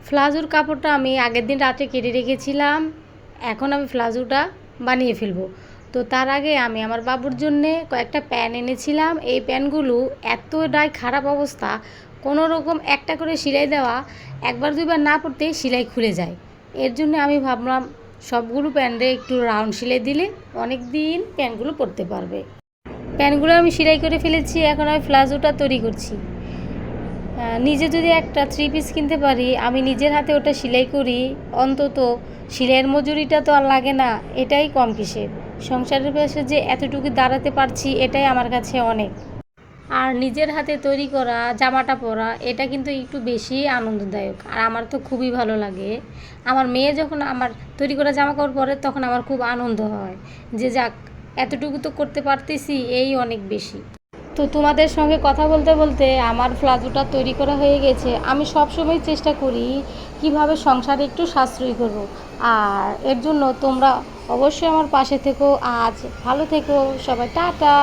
প্লাজোর কাপড়টা আমি আগের দিন রাতে কেটে রেখেছিলাম। এখন আমি প্লাজোটা বানিয়ে ফেলবো। তো তার আগে আমি আমার বাবুর জন্যে কয়েকটা প্যান্ট এনেছিলাম। এই প্যান্টগুলো এতটাই খারাপ অবস্থা, কোনো রকম একটা করে সেলাই দেওয়া, একবার দুইবার না পরতেই সেলাই খুলে যায়। এর জন্য আমি ভাবলাম সবগুলো প্যান্টে একটু রাউন্ড সেলাই দিলে অনেক দিন প্যান্টগুলো পরতে পারবে। প্যান্টগুলো আমি সেলাই করে ফেলেছি, এখন আমি প্লাজোটা তৈরি করছি। নিজে যদি একটা 3 পিস কিনতে পারি, আমি নিজের হাতে ওটা সেলাই করি, অন্তত সেলাইয়ের মজুরিটা তো আর লাগে না, এটাই কম কিসের। সংসারের পাশে যে এতটুকু দাঁড়াতে পারছি, এটাই আমার কাছে অনেক। আর নিজের হাতে তৈরি করা জামাটা পরা এটা কিন্তু একটু বেশি আনন্দদায়ক, আর আমার তো খুবই ভালো লাগে। আমার মেয়ে যখন আমার তৈরি করা জামা কাপড় পরে তখন আমার খুব আনন্দ হয় যে যাক, এতটুকু তো করতে পারতেছি, এই অনেক বেশি। তো তোমাদের সঙ্গে কথা বলতে বলতে আমার প্লাজোটা তৈরি করা হয়ে গেছে। আমি সব সময় চেষ্টা করি কিভাবে সংসারে একটু সাশ্রয়ী করব, আর এর জন্য তোমরা অবশ্যই আমার পাশে থেকো। আজ ভালো থেকো সবাই, টাটা।